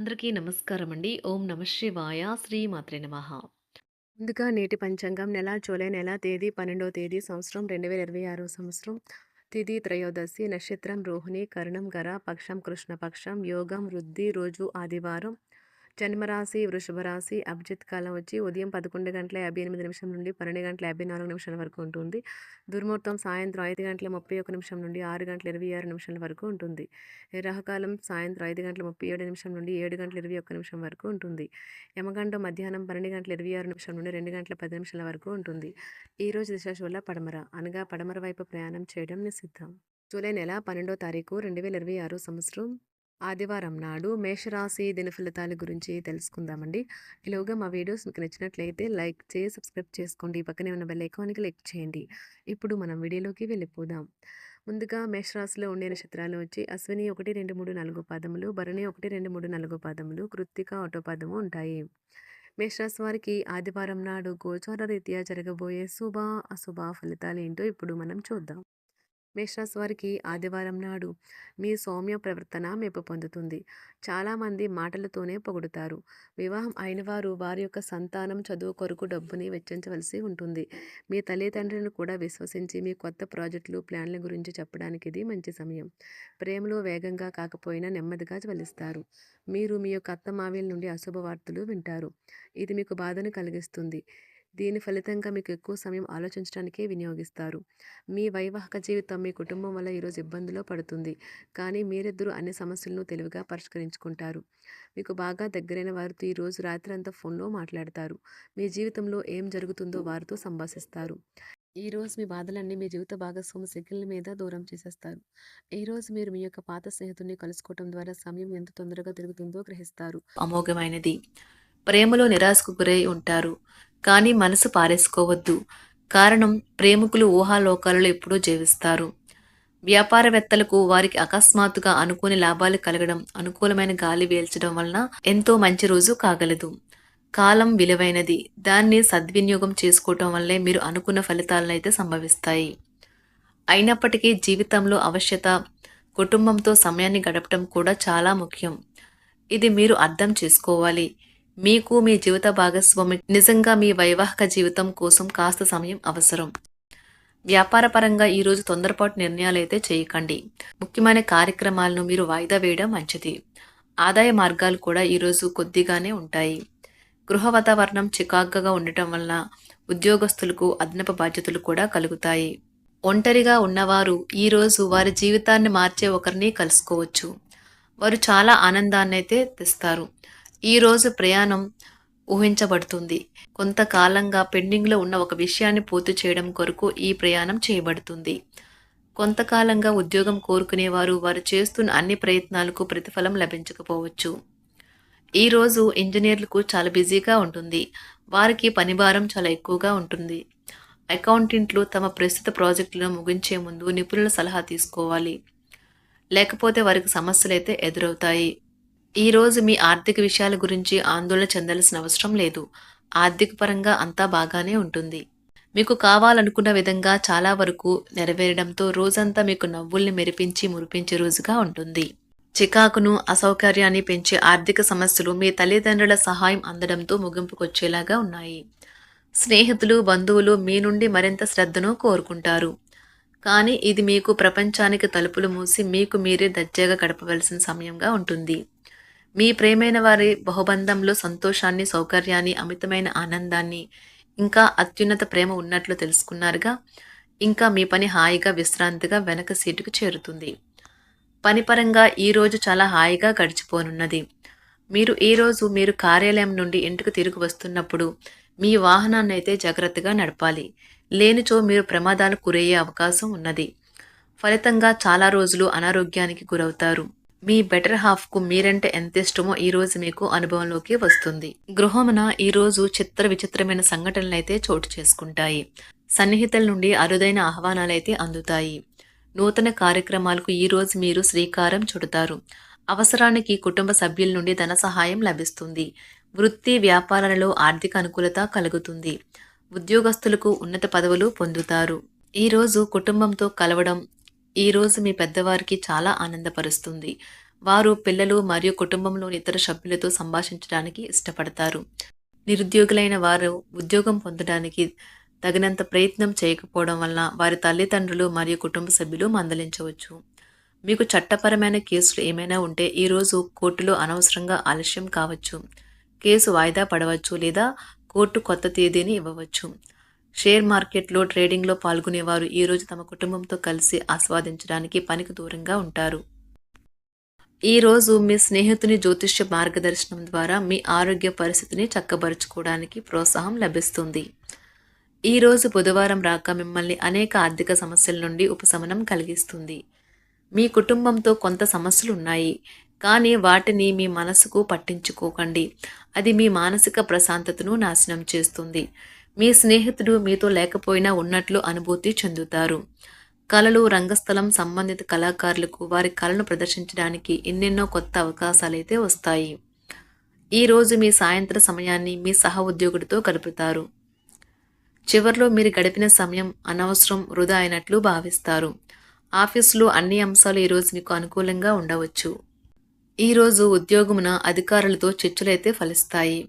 అందరికీ నమస్కారం అండి. ఓం నమః శివాయ. శ్రీ మాత్రే నమః. ముందుగా నేటి పంచాంగం నెల జూలై నెల తేదీ 12వ తేదీ సంవత్సరం 2026 సంవత్సరం తిథి త్రయోదశి నక్షత్రం రోహిణి కరణం గర పక్షం కృష్ణపక్షం యోగం వృద్ధి రోజు ఆదివారం జన్మరాశి వృషభ రాశి అభిజిత్ కాలం వచ్చి ఉదయం 11:58 నుండి 12:54 వరకు ఉంటుంది. దుర్ముహూర్తం సాయంత్రం 5:31 నుండి 6:26 వరకు ఉంటుంది. రాహుకాలం సాయంత్రం 5:37 నుండి 7:21 వరకు ఉంటుంది. యమగండం మధ్యాహ్నం 12:26 నుండి 2:10 వరకు ఉంటుంది. ఈ రోజు దిశాశూల పడమర అనగా పడమర వైపు ప్రయాణం చేయడం నిషిద్ధం. జూలై నెల 12వ తారీఖు 2026 సంవత్సరం ఆదివారం నాడు మేషరాశి దిన ఫలితాల గురించి తెలుసుకుందామండి. ఈలోగా మా వీడియోస్ మీకు నచ్చినట్లయితే లైక్ చేసి సబ్స్క్రైబ్ చేసుకోండి. పక్కనే ఉన్న బెల్ ఐకాన్కి క్లిక్ చేయండి. ఇప్పుడు మనం వీడియోలోకి వెళ్ళిపోదాం. ముందుగా మేషరాశిలో ఉండే నక్షత్రాలు వచ్చి అశ్విని 1, 2, 3, 4 పాదములు, భరణి 1, 2, 3, 4 పాదములు, కృత్తిక ఒకటో పాదము ఉంటాయి. మేషరాశి వారికి ఆదివారం నాడు గోచార రీత్యా జరగబోయే శుభ అశుభ ఫలితాలు ఏంటో ఇప్పుడు మనం చూద్దాం. మేషరాశి వారికి ఆదివారం నాడు మీ సౌమ్య ప్రవర్తన మెప్పు పొందుతుంది. చాలామంది మాటలతోనే పొగుడుతారు. వివాహం అయిన వారు వారి యొక్క సంతానం చదువు కొరకు డబ్బుని వెచ్చించవలసి ఉంటుంది. మీ తల్లిదండ్రులను కూడా విశ్వసించి మీ కొత్త ప్రాజెక్టులు ప్లాన్ల గురించి చెప్పడానికి ఇది మంచి సమయం. ప్రేమలో వేగంగా కాకపోయినా నెమ్మదిగా జ్వలిస్తారు. మీరు మీ యొక్క అత్తమామల నుండి అశుభ వార్తలు వింటారు. ఇది మీకు బాధను కలిగిస్తుంది. దీని ఫలితంగా మీకు ఎక్కువ సమయం ఆలోచించడానికే వినియోగిస్తారు. మీ వైవాహిక జీవితం మీ కుటుంబం వల్ల ఈరోజు ఇబ్బందిలో పడుతుంది. కానీ మీరిద్దరూ అన్ని సమస్యలను తెలివిగా పరిష్కరించుకుంటారు. మీకు బాగా దగ్గరైన వారితో ఈరోజు రాత్రి అంతా ఫోన్లో మాట్లాడతారు. మీ జీవితంలో ఏం జరుగుతుందో వారితో సంభాషిస్తారు. ఈరోజు మీ బాధలన్నీ మీ జీవిత భాగస్వామి సిగ్నల్ మీద దూరం చేసేస్తారు. ఈరోజు మీరు మీ యొక్క పాత స్నేహితుడిని కలుసుకోవడం ద్వారా సమయం ఎంత తొందరగా తిరుగుతుందో గ్రహిస్తారు. అమోఘమైనది. ప్రేమలో నిరాశకు గురై ఉంటారు. కానీ మనసు పారేసుకోవద్దు. కారణం ప్రేమికులు ఊహాలోకాలలో ఎప్పుడూ జీవిస్తారు. వ్యాపారవేత్తలకు వారికి అకస్మాత్తుగా అనుకోని లాభాలు కలగడం, అనుకూలమైన గాలి వీల్చడం వలన ఎంతో మంచి రోజు కాగలదు. కాలం విలువైనది. దాన్ని సద్వినియోగం చేసుకోవటం వల్లే మీరు అనుకున్న ఫలితాలనైతే సంభవిస్తాయి. అయినప్పటికీ జీవితంలో అవశ్యత, కుటుంబంతో సమయాన్ని గడపటం కూడా చాలా ముఖ్యం. ఇది మీరు అర్థం చేసుకోవాలి. మీకు మీ జీవిత భాగస్వామి నిజంగా మీ వైవాహిక జీవితం కోసం కాస్త సమయం అవసరం. వ్యాపారపరంగా ఈరోజు తొందరపాటు నిర్ణయాలైతే చేయకండి. ముఖ్యమైన కార్యక్రమాలను మీరు వాయిదా వేయడం మంచిది. ఆదాయ మార్గాలు కూడా ఈరోజు కొద్దిగానే ఉంటాయి. గృహ వాతావరణం చికాకుగా ఉండటం వల్ల ఉద్యోగస్తులకు అదనపు బాధ్యతలు కూడా కలుగుతాయి. ఒంటరిగా ఉన్నవారు ఈరోజు వారి జీవితాన్ని మార్చే ఒకరిని కలుసుకోవచ్చు. వారు చాలా ఆనందాన్నైతే తెస్తారు. ఈరోజు ప్రయాణం ఊహించబడుతుంది. కొంతకాలంగా పెండింగ్లో ఉన్న ఒక విషయాన్ని పూర్తి చేయడం కొరకు ఈ ప్రయాణం చేయబడుతుంది. కొంతకాలంగా ఉద్యోగం కోరుకునేవారు వారు చేస్తున్న అన్ని ప్రయత్నాలకు ప్రతిఫలం లభించకపోవచ్చు. ఈరోజు ఇంజనీర్లకు చాలా బిజీగా ఉంటుంది. వారికి పనిభారం చాలా ఎక్కువగా ఉంటుంది. అకౌంటెంట్లు తమ ప్రస్తుత ప్రాజెక్టులను ముగించే ముందు నిపుణుల సలహా తీసుకోవాలి. లేకపోతే వారికి సమస్యలైతే ఎదురవుతాయి. ఈరోజు మీ ఆర్థిక విషయాల గురించి ఆందోళన చెందాల్సిన అవసరం లేదు. ఆర్థిక పరంగా అంతా బాగానే ఉంటుంది. మీకు కావాలనుకున్న విధంగా చాలా వరకు నెరవేరడంతో రోజంతా మీకు నవ్వుల్ని మెరిపించి మురిపించే రోజుగా ఉంటుంది. చికాకును, అసౌకర్యాన్ని పెంచే ఆర్థిక సమస్యలు మీ తల్లిదండ్రుల సహాయం అందడంతో ముగింపుకొచ్చేలాగా ఉన్నాయి. స్నేహితులు, బంధువులు మీ నుండి మరింత శ్రద్ధను కోరుకుంటారు. కానీ ఇది మీకు ప్రపంచానికి తలుపులు మూసి మీకు మీరే దర్జాగా గడపవలసిన సమయంగా ఉంటుంది. మీ ప్రేమైన వారి బహుబంధంలో సంతోషాన్ని, సౌకర్యాన్ని, అమితమైన ఆనందాన్ని, ఇంకా అత్యున్నత ప్రేమ ఉన్నట్లు తెలుసుకున్నారుగా. ఇంకా మీ పని హాయిగా విశ్రాంతిగా వెనక సీటుకు చేరుతుంది. పనిపరంగా ఈరోజు చాలా హాయిగా గడిచిపోనున్నది. మీరు కార్యాలయం నుండి ఇంటికి తిరిగి వస్తున్నప్పుడు మీ వాహనాన్ని అయితే జాగ్రత్తగా నడపాలి. లేనిచో మీరు ప్రమాదాలకు గురయ్యే అవకాశం ఉన్నది. ఫలితంగా చాలా రోజులు అనారోగ్యానికి గురవుతారు. మీ బెటర్ హాఫ్కు మీరంటే ఎంత ఇష్టమో ఈరోజు మీకు అనుభవంలోకి వస్తుంది. గృహమున ఈరోజు చిత్ర విచిత్రమైన సంఘటనలైతే చోటు చేసుకుంటాయి. సన్నిహితుల నుండి అరుదైన ఆహ్వానాలైతే అందుతాయి. నూతన కార్యక్రమాలకు ఈరోజు మీరు శ్రీకారం చుడతారు. అవసరానికి కుటుంబ సభ్యుల నుండి ధన సహాయం లభిస్తుంది. వృత్తి వ్యాపారాలలో ఆర్థిక అనుకూలత కలుగుతుంది. ఉద్యోగస్తులకు ఉన్నత పదవులు పొందుతారు. ఈరోజు కుటుంబంతో కలవడం ఈరోజు మీ పెద్దవారికి చాలా ఆనందపరుస్తుంది. వారు పిల్లలు మరియు కుటుంబంలోని ఇతర సభ్యులతో సంభాషించడానికి ఇష్టపడతారు. నిరుద్యోగులైన వారు ఉద్యోగం పొందడానికి తగినంత ప్రయత్నం చేయకపోవడం వలన వారి తల్లిదండ్రులు మరియు కుటుంబ సభ్యులు మందలించవచ్చు. మీకు చట్టపరమైన కేసులు ఏమైనా ఉంటే ఈరోజు కోర్టులో అనవసరంగా ఆలస్యం కావచ్చు. కేసు వాయిదా పడవచ్చు లేదా కోర్టు కొత్త తేదీని ఇవ్వవచ్చు. షేర్ మార్కెట్లో ట్రేడింగ్లో పాల్గొనేవారు ఈరోజు తమ కుటుంబంతో కలిసి ఆస్వాదించడానికి పనికి దూరంగా ఉంటారు. ఈరోజు మీ స్నేహితుని జ్యోతిష్య మార్గదర్శనం ద్వారా మీ ఆరోగ్య పరిస్థితిని చక్కబరుచుకోవడానికి ప్రోత్సాహం లభిస్తుంది. ఈరోజు బుధవారం రాక మిమ్మల్ని అనేక ఆర్థిక సమస్యల నుండి ఉపశమనం కలిగిస్తుంది. మీ కుటుంబంతో కొంత సమస్యలు ఉన్నాయి, కానీ వాటిని మీ మనసుకు పట్టించుకోకండి. అది మీ మానసిక ప్రశాంతతను నాశనం చేస్తుంది. మీ స్నేహితుడు మీతో లేకపోయినా ఉన్నట్లు అనుభూతి చెందుతారు. కళలు, రంగస్థలం సంబంధిత కళాకారులకు వారి కళను ప్రదర్శించడానికి ఎన్నెన్నో కొత్త అవకాశాలైతే వస్తాయి. ఈరోజు మీ సాయంత్ర సమయాన్ని మీ సహ ఉద్యోగుడితో గడుపుతారు. చివర్లో మీరు గడిపిన సమయం అనవసరం, వృధా అయినట్లు భావిస్తారు. ఆఫీసులో అన్ని అంశాలు ఈరోజు మీకు అనుకూలంగా ఉండవచ్చు. ఈరోజు ఉద్యోగమున అధికారులతో చర్చలైతే ఫలిస్తాయి.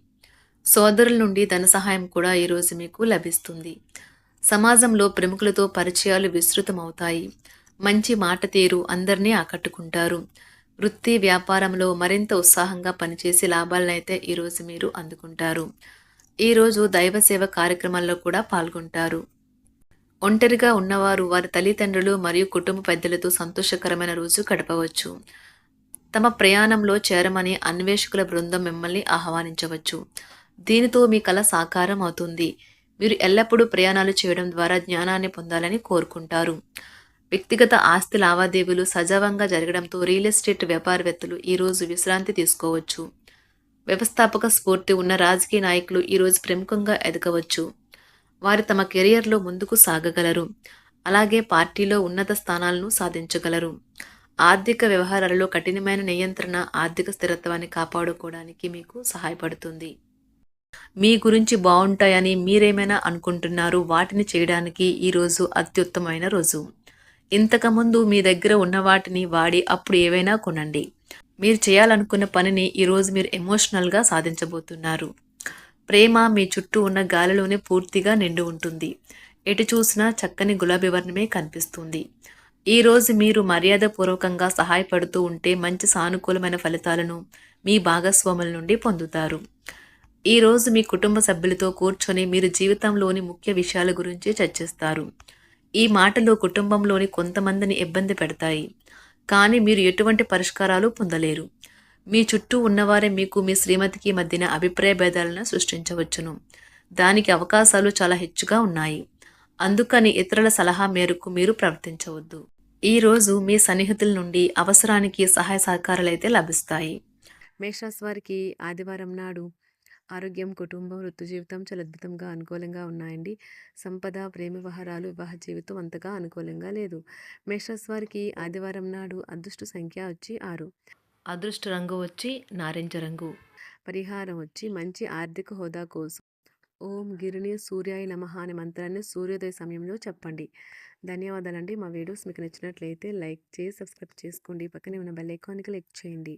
సోదరుల నుండి ధన సహాయం కూడా ఈరోజు మీకు లభిస్తుంది. సమాజంలో ప్రముఖులతో పరిచయాలు విస్తృతమవుతాయి. మంచి మాట తీరు అందరినీ ఆకట్టుకుంటారు. వృత్తి వ్యాపారంలో మరింత ఉత్సాహంగా పనిచేసి లాభాలనైతే ఈరోజు మీరు అందుకుంటారు. ఈరోజు దైవ సేవ కార్యక్రమాల్లో కూడా పాల్గొంటారు. ఒంటరిగా ఉన్నవారు వారి తల్లిదండ్రులు మరియు కుటుంబ పెద్దలతో సంతోషకరమైన రోజు గడపవచ్చు. తమ ప్రయాణంలో చేరమని అన్వేషకుల బృందం మిమ్మల్ని ఆహ్వానించవచ్చు. దీనితో మీ కల సాకారం అవుతుంది. మీరు ఎల్లప్పుడూ ప్రయాణాలు చేయడం ద్వారా జ్ఞానాన్ని పొందాలని కోరుకుంటారు. వ్యక్తిగత ఆస్తి లావాదేవీలు సజావంగా జరగడంతో రియల్ ఎస్టేట్ వ్యాపారవేత్తలు ఈరోజు విశ్రాంతి తీసుకోవచ్చు. వ్యవస్థాపక స్ఫూర్తి ఉన్న రాజకీయ నాయకులు ఈరోజు ప్రముఖంగా ఎదగవచ్చు. వారు తమ కెరియర్లో ముందుకు సాగగలరు. అలాగే పార్టీలో ఉన్నత స్థానాలను సాధించగలరు. ఆర్థిక వ్యవహారాలలో కఠినమైన నియంత్రణ ఆర్థిక స్థిరత్వాన్ని కాపాడుకోవడానికి మీకు సహాయపడుతుంది. మీ గురించి బాగుంటాయని మీరేమైనా అనుకుంటున్నారు, వాటిని చేయడానికి ఈరోజు అత్యుత్తమైన రోజు. ఇంతకుముందు మీ దగ్గర ఉన్న వాటిని వాడి అప్పుడు ఏవైనా కొనండి. మీరు చేయాలనుకున్న పనిని ఈరోజు మీరు ఎమోషనల్గా సాధించబోతున్నారు. ప్రేమ మీ చుట్టూ ఉన్న గాలిలోనే పూర్తిగా నిండి ఉంటుంది. ఎటు చూసినా చక్కని గులాబీ వర్ణమే కనిపిస్తుంది. ఈరోజు మీరు మర్యాదపూర్వకంగా సహాయపడుతూ ఉంటే మంచి సానుకూలమైన ఫలితాలను మీ భాగస్వాముల నుండి పొందుతారు. ఈరోజు మీ కుటుంబ సభ్యులతో కూర్చొని మీరు జీవితంలోని ముఖ్య విషయాల గురించి చర్చిస్తారు. ఈ మాటలు కుటుంబంలోని కొంతమందిని ఇబ్బంది పెడతాయి, కానీ మీరు ఎటువంటి పరిష్కారాలు పొందలేరు. మీ చుట్టూ ఉన్నవారే మీకు మీ శ్రీమతికి మధ్యన అభిప్రాయ భేదాలను సృష్టించవచ్చును. దానికి అవకాశాలు చాలా హెచ్చుగా ఉన్నాయి. అందుకని ఇతరుల సలహా మేరకు మీరు ప్రవర్తించవద్దు. ఈరోజు మీ సన్నిహితుల నుండి అవసరానికి సహాయ సహకారాలైతే లభిస్తాయి. మేషరాశి వారికి ఆదివారం నాడు ఆరోగ్యం, కుటుంబం, వృత్తి జీవితం చాలా అద్భుతంగా అనుకూలంగా ఉన్నాయండి. సంపద, ప్రేమ వ్యవహారాలు, వివాహ జీవితం అంతగా అనుకూలంగా లేదు. మేషరాశి వారికి ఆదివారం నాడు అదృష్ట సంఖ్య వచ్చి 6. అదృష్ట రంగు వచ్చి నారింజ రంగు. పరిహారం వచ్చి మంచి ఆర్థిక హోదా కోసం ఓం గిరిని సూర్యాయ నమః అనే మంత్రాన్ని సూర్యోదయ సమయంలో చెప్పండి. ధన్యవాదాలండి. మా వీడియోస్ మీకు నచ్చినట్లయితే లైక్ చేసి సబ్స్క్రైబ్ చేసుకోండి. పక్కనే ఉన్న బెల్ ఐకాన్కి క్లిక్ చేయండి.